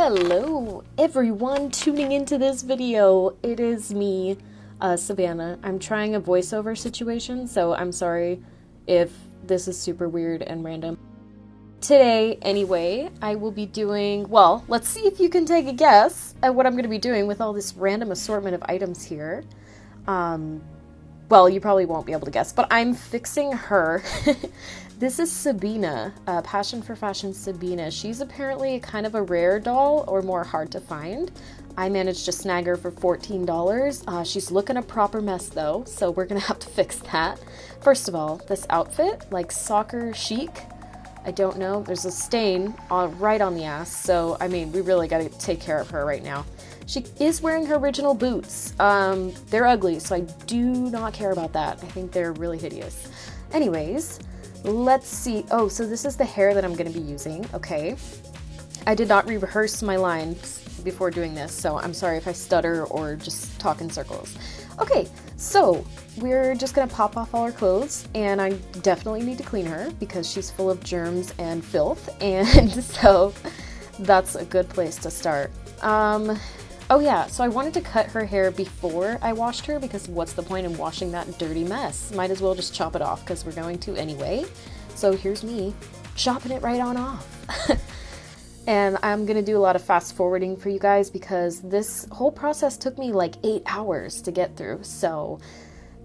Hello everyone tuning into this video. It is me, Sabina. I'm trying a voiceover situation, so I'm sorry if this is super weird and random. Today, anyway, I will be doing, well, let's see if you can take a guess at what I'm going to be doing with all this random assortment of items here. Well, you probably won't be able to guess, but I'm fixing her. This is Sabina, Passion for Fashion Sabina. She's apparently kind of a rare doll, or more hard to find. I managed to snag her for $14. She's looking a proper mess though, so we're gonna have to fix that. First of all, this outfit, like soccer chic, I don't know, there's a stain right on the ass, so I mean, we really gotta take care of her right now. She is wearing her original boots. They're ugly, so I do not care about that. I think they're really hideous. Anyways, let's see. Oh, so this is the hair that I'm going to be using. Okay. I did not rehearse my lines before doing this, so I'm sorry if I stutter or just talk in circles. Okay, so we're just going to pop off all our clothes, and I definitely need to clean her because she's full of germs and filth, and so that's a good place to start. Oh yeah, so I wanted to cut her hair before I washed her because what's the point in washing that dirty mess? Might as well just chop it off because we're going to anyway. So here's me chopping it right on off. And I'm gonna do a lot of fast forwarding for you guys because this whole process took me like 8 hours to get through. So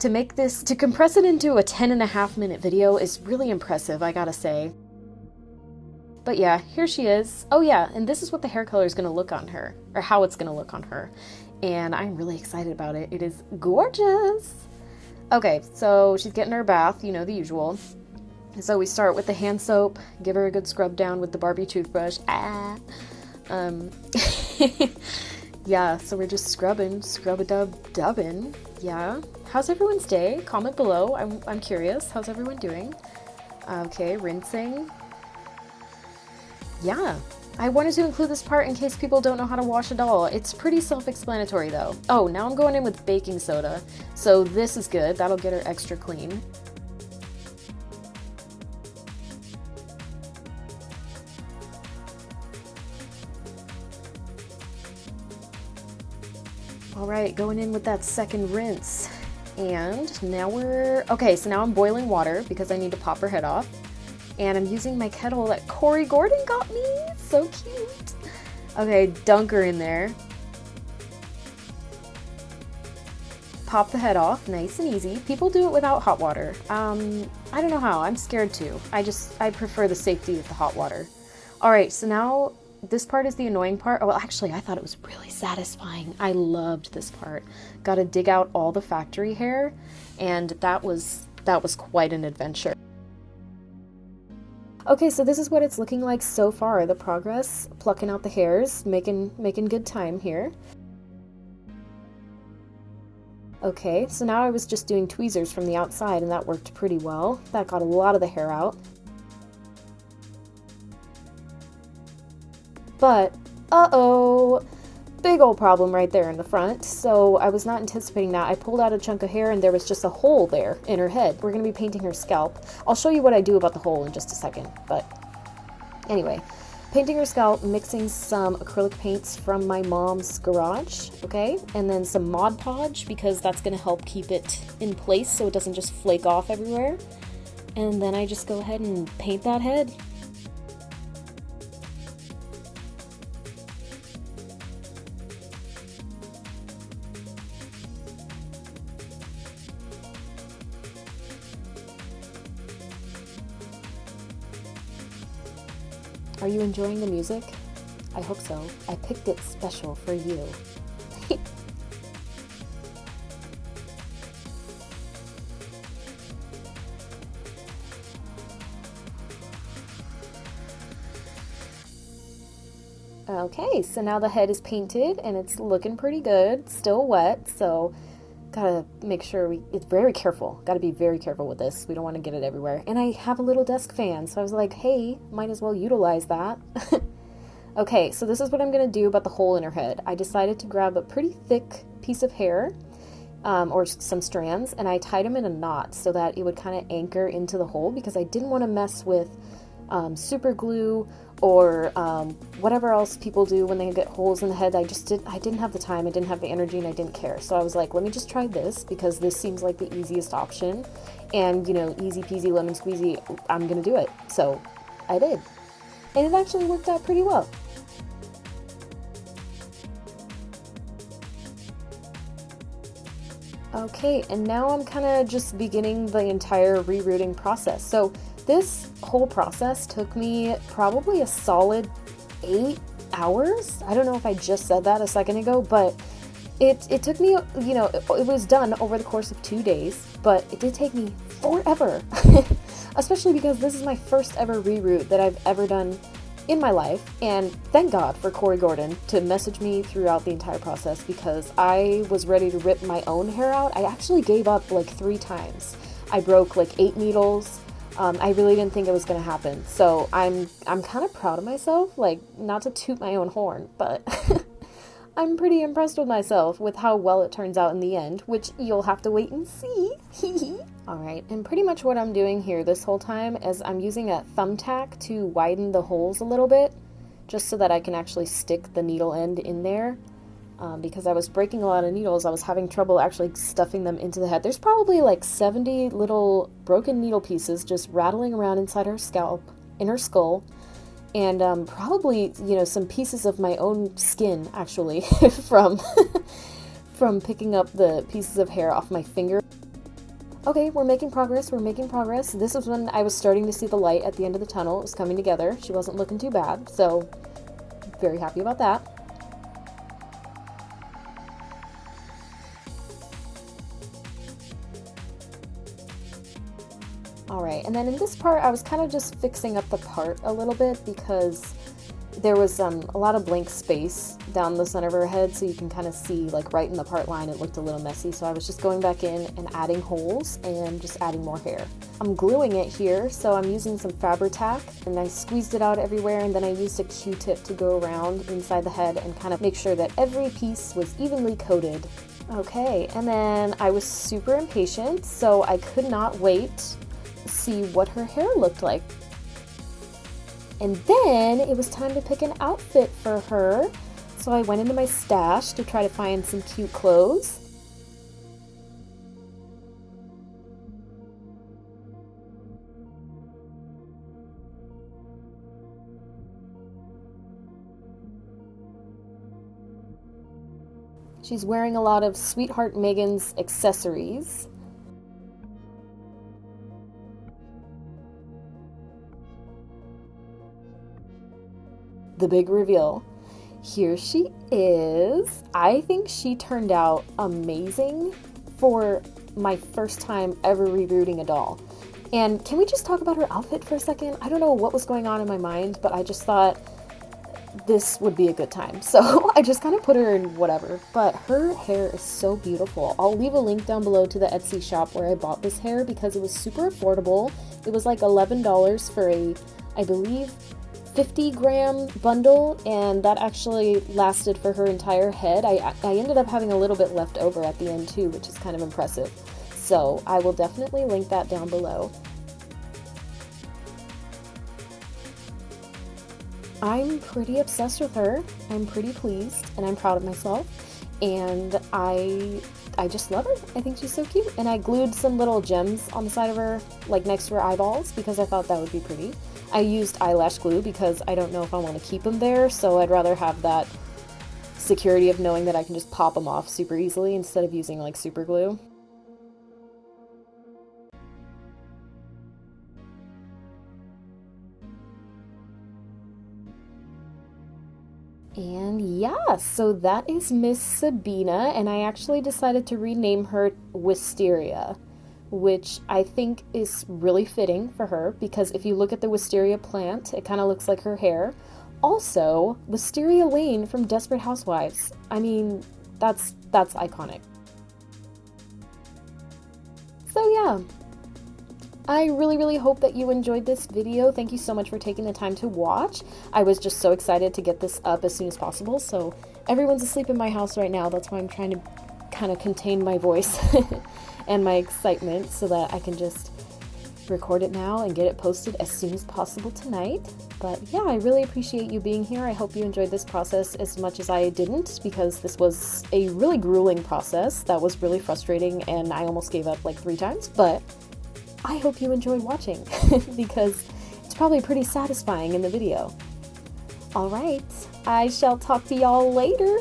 to compress it into a 10.5-minute video is really impressive, I gotta say. But yeah, here she is. Oh yeah, and this is what the hair color is going to look on her, or how it's going to look on her. And I'm really excited about it. It is gorgeous. Okay, so she's getting her bath, you know, the usual. So we start with the hand soap, give her a good scrub down with the Barbie toothbrush. Yeah, so we're just scrub-a-dub-dubbing. Yeah. How's everyone's day? Comment below. I'm curious. How's everyone doing? Okay, rinsing. Yeah, I wanted to include this part in case people don't know how to wash a doll. It's pretty self-explanatory though. Oh, now I'm going in with baking soda. So this is good. That'll get her extra clean. All right, going in with that second rinse. And now okay, so now I'm boiling water because I need to pop her head off. And I'm using my kettle that Corey Gordon got me. So cute. Okay, dunk her in there. Pop the head off, nice and easy. People do it without hot water. I don't know how, I'm scared too. I prefer the safety of the hot water. All right, so now this part is the annoying part. Oh, well, actually, I thought it was really satisfying. I loved this part. Got to dig out all the factory hair, and that was quite an adventure. Okay, so this is what it's looking like so far, the progress, plucking out the hairs, making good time here. Okay, so now I was just doing tweezers from the outside and that worked pretty well. That got a lot of the hair out. But, uh-oh, big old problem right there in the front. So I was not anticipating that. I pulled out a chunk of hair and there was just a hole there in her head. We're going to be painting her scalp. I'll show you what I do about the hole in just a second. But anyway, painting her scalp, mixing some acrylic paints from my mom's garage, okay? And then some Mod Podge because that's going to help keep it in place so it doesn't just flake off everywhere. And then I just go ahead and paint that head. Are you enjoying the music? I hope so. I picked it special for you. Okay, so now the head is painted and it's looking pretty good. Still wet, so gotta make sure it's very careful. Gotta be very careful with this. We don't want to get it everywhere. And I have a little desk fan, so I was like, hey, might as well utilize that. Okay, so this is what I'm gonna do about the hole in her head. I decided to grab a pretty thick piece of hair, or some strands, and I tied them in a knot so that it would kind of anchor into the hole because I didn't want to mess with super glue or whatever else people do when they get holes in the head. I didn't have the time, I didn't have the energy, and I didn't care. So I was like, let me just try this because this seems like the easiest option, and you know, easy peasy lemon squeezy, I'm gonna do it. So I did, and it actually worked out pretty well. Okay, and now I'm kind of just beginning the entire rerooting process. So this whole process took me probably a solid 8 hours. I don't know if I just said that a second ago, but it took me, you know, it was done over the course of 2 days, but it did take me forever, especially because this is my first ever reroot that I've ever done in my life, and thank God for Corey Gordon to message me throughout the entire process, because I was ready to rip my own hair out. I actually gave up like 3 times. I broke like 8 needles. I really didn't think it was gonna happen. So I'm kind of proud of myself, like, not to toot my own horn, but I'm pretty impressed with myself with how well it turns out in the end, which you'll have to wait and see. Alright, and pretty much what I'm doing here this whole time is I'm using a thumbtack to widen the holes a little bit, just so that I can actually stick the needle end in there. Because I was breaking a lot of needles, I was having trouble actually stuffing them into the head. There's probably like 70 little broken needle pieces just rattling around inside her scalp, in her skull, and probably, you know, some pieces of my own skin, actually, from picking up the pieces of hair off my finger. Okay, we're making progress, we're making progress. This was when I was starting to see the light at the end of the tunnel. It was coming together. She wasn't looking too bad, so very happy about that. Alright, and then in this part I was kind of just fixing up the part a little bit because there was a lot of blank space down the center of her head, so you can kind of see, like, right in the part line it looked a little messy, so I was just going back in and adding holes and just adding more hair. I'm gluing it here, so I'm using some Fabri-Tac, and I squeezed it out everywhere, and then I used a Q-tip to go around inside the head and kind of make sure that every piece was evenly coated. Okay, and then I was super impatient, so I could not wait to see what her hair looked like. And then it was time to pick an outfit for her, so I went into my stash to try to find some cute clothes. She's wearing a lot of Sweetheart Megan's accessories. The big reveal. Here she is. I think she turned out amazing for my first time ever rebooting a doll. And can we just talk about her outfit for a second? I don't know what was going on in my mind, but I just thought this would be a good time. So I just kind of put her in whatever. But her hair is so beautiful. I'll leave a link down below to the Etsy shop where I bought this hair because it was super affordable. It was like $11 for a, I believe, 50-gram bundle, and that actually lasted for her entire head. I ended up having a little bit left over at the end too, which is kind of impressive. So I will definitely link that down below. I'm pretty obsessed with her. I'm pretty pleased, and I'm proud of myself, and I just love her. I think she's so cute, and I glued some little gems on the side of her, like next to her eyeballs, because I thought that would be pretty. I used eyelash glue because I don't know if I want to keep them there, so I'd rather have that security of knowing that I can just pop them off super easily instead of using like super glue. And yeah, so that is Miss Sabina, and I actually decided to rename her Wysteria, which I think is really fitting for her because if you look at the Wysteria plant, it kind of looks like her hair. Also, Wysteria Lane from Desperate Housewives. I mean, that's iconic. So yeah, I really hope that you enjoyed this video. Thank you so much for taking the time to watch. I was just so excited to get this up as soon as possible, so everyone's asleep in my house right now. That's why I'm trying to kind of contain my voice and my excitement so that I can just record it now and get it posted as soon as possible tonight. But yeah, I really appreciate you being here. I hope you enjoyed this process as much as I didn't, because this was a really grueling process that was really frustrating and I almost gave up like 3 times, but I hope you enjoyed watching because it's probably pretty satisfying in the video. Alright, I shall talk to y'all later.